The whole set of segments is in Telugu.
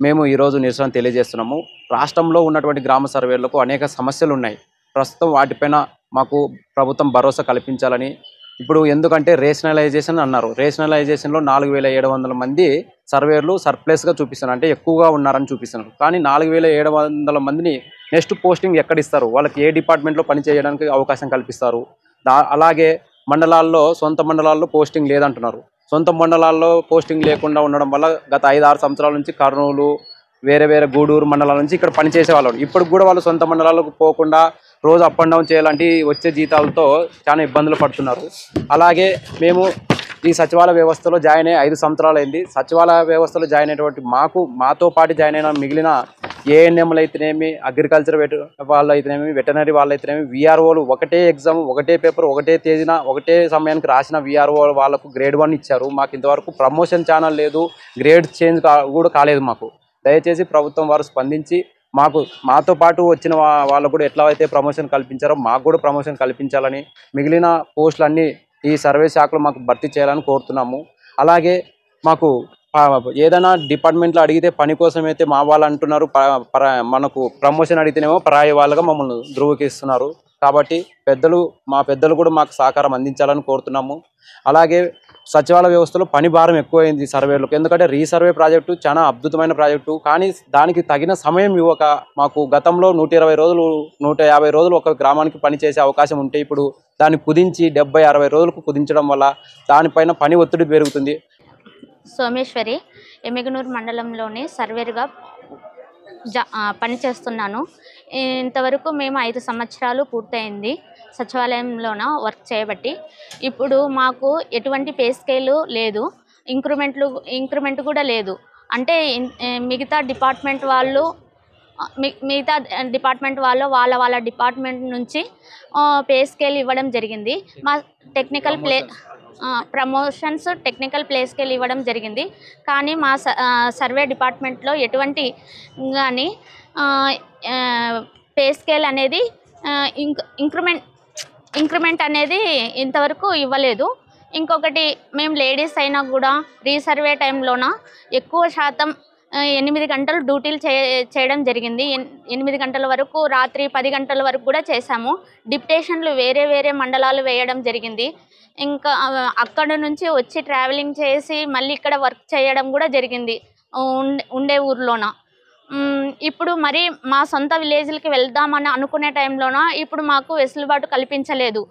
మేము ఈరోజు నిరసన తెలియజేస్తున్నాము. రాష్ట్రంలో ఉన్నటువంటి గ్రామ సర్వేలకు అనేక సమస్యలు ఉన్నాయి. ప్రస్తుతం వాటిపైన మాకు ప్రభుత్వం భరోసా కల్పించాలని. ఇప్పుడు ఎందుకంటే రేషనలైజేషన్ అన్నారు. రేషనలైజేషన్‌లో 4700 మంది సర్వేయర్లు సర్ప్లస్‌గా చూపిస్తున్నారు. అంటే ఎక్కువగా ఉన్నారని చూపిస్తున్నారు. కానీ 4700 మందిని నెక్స్ట్ పోస్టింగ్ ఎక్కడిస్తారు? వాళ్ళకి ఏ డిపార్ట్మెంట్‌లో పని చేయడానికి అవకాశం కల్పిస్తారు? అలాగే సొంత మండలాల్లో పోస్టింగ్ లేదంటున్నారు. సొంత మండలాల్లో పోస్టింగ్ లేకుండా ఉండడం వల్ల గత 5, 6 సంవత్సరాల నుంచి కర్నూలు, వేరే గూడూరు మండలాల నుంచి ఇక్కడ పనిచేసేవాళ్ళు. ఇప్పటికి కూడా వాళ్ళు సొంత మండలాలకు పోకుండా రోజు అప్ అండ్ డౌన్ చేయాలంటే వచ్చే జీతాలతో చాలా ఇబ్బందులు పడుతున్నారు. అలాగే మేము ఈ సచివాలయ వ్యవస్థలో జాయిన్ అయ్యి 5 సంవత్సరాలైంది. సచివాలయ వ్యవస్థలో జాయిన్ అయినటువంటి మాతో పాటు జాయిన్ అయిన మిగిలిన ఏఎన్ఎంలు అయితేనేమి, అగ్రికల్చర్ వాళ్ళు అయితేనేమి, వెటనరీ వాళ్ళు అయితేనేమి, వీఆర్ఓలు ఒకటే ఎగ్జామ్, ఒకటే పేపర్, ఒకటే తేదీన, ఒకటే సమయానికి రాసిన వీఆర్ఓ వాళ్ళకు గ్రేడ్ 1 ఇచ్చారు. మాకు ఇంతవరకు ప్రమోషన్ ఛానల్ లేదు, గ్రేడ్ చేంజ్ కూడా కాలేదు మాకు. దయచేసి ప్రభుత్వం వారు స్పందించి మాతో పాటు వచ్చిన వాళ్ళకు కూడా ఎట్లా అయితే ప్రమోషన్ కల్పించారో మాకు కూడా ప్రమోషన్ కల్పించాలని, మిగిలిన పోస్టులన్నీ ఈ సర్వే శాఖలో మాకు భర్తీ చేయాలని కోరుతున్నాము. అలాగే మాకు ఏదైనా డిపార్ట్మెంట్లో అడిగితే పని కోసం అయితే మా వాళ్ళు అంటున్నారు, మనకు ప్రమోషన్ అడిగితేనేమో పరాయి వాళ్ళగా మమ్మల్ని ధృవీకరిస్తున్నారు. కాబట్టి మా పెద్దలు కూడా మాకు సహకారం అందించాలని కోరుతున్నాము. అలాగే సచివాలయ వ్యవస్థలో పని భారం ఎక్కువైంది సర్వేలకు. ఎందుకంటే రీసర్వే ప్రాజెక్టు చాలా అద్భుతమైన ప్రాజెక్టు. కానీ దానికి తగిన సమయం ఇవ్వక మాకు గతంలో 120 రోజులు, 150 రోజులు ఒక గ్రామానికి పనిచేసే అవకాశం ఉంటే ఇప్పుడు దాన్ని కుదించి 70, 60 రోజులకు కుదించడం వల్ల దానిపైన పని ఒత్తిడి పెరుగుతుంది. సోమేశ్వరి, ఎమ్మిగనూరు మండలంలోని సర్వేరుగా పనిచేస్తున్నాను. ఇంతవరకు మేము 5 సంవత్సరాలు పూర్తయింది సచివాలయంలోన వర్క్ చేయబట్టి. ఇప్పుడు మాకు ఎటువంటి పే స్కేలు లేదు, ఇంక్రిమెంట్ కూడా లేదు. అంటే మిగతా డిపార్ట్మెంట్ వాళ్ళు వాళ్ళ డిపార్ట్మెంట్ నుంచి పే స్కేల్ ఇవ్వడం జరిగింది. మా ప్రమోషన్స్ టెక్నికల్ ప్లే స్కేల్ ఇవ్వడం జరిగింది. కానీ మా సర్వే డిపార్ట్మెంట్లో ఎటువంటి కానీ పే స్కేల్ అనేది ఇంక్రిమెంట్ అనేది ఇంతవరకు ఇవ్వలేదు. ఇంకొకటి, మేము లేడీస్ అయినా కూడా రీసర్వే టైంలోన ఎక్కువ శాతం 8 గంటలు డ్యూటీలు చేయడం జరిగింది. 8 గంటల వరకు, రాత్రి 10 గంటల వరకు కూడా చేశాము. డిప్యుటేషన్లు వేరే మండలాలు వేయడం జరిగింది. ఇంకా అక్కడ నుంచి వచ్చి ట్రావెలింగ్ చేసి మళ్ళీ ఇక్కడ వర్క్ చేయడం కూడా జరిగింది ఉండే ఊర్లోన. ఇప్పుడు మరి మా సొంత విలేజ్లకి వెళ్దామని అనుకునే టైంలోన ఇప్పుడు మాకు వెసులుబాటు కల్పించలేదు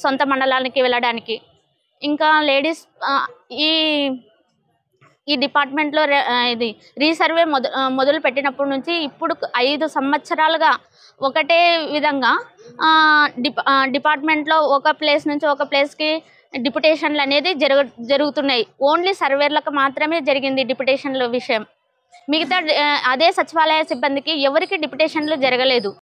సొంత మండలానికి వెళ్ళడానికి. ఇంకా లేడీస్ ఈ డిపార్ట్మెంట్లో ఇది రీసర్వే మొదలు పెట్టినప్పటి నుంచి ఇప్పుడు 5 సంవత్సరాలుగా ఒకటే విధంగా డిపార్ట్మెంట్లో ఒక ప్లేస్ నుంచి ఒక ప్లేస్కి డిప్యుటేషన్లు అనేది జరుగుతున్నాయి. ఓన్లీ సర్వేర్లకు మాత్రమే జరిగింది డిప్యుటేషన్ల విషయం. మిగతా అదే సచివాలయ సిబ్బందికి ఎవరికి డిప్యుటేషన్లు జరగలేదు.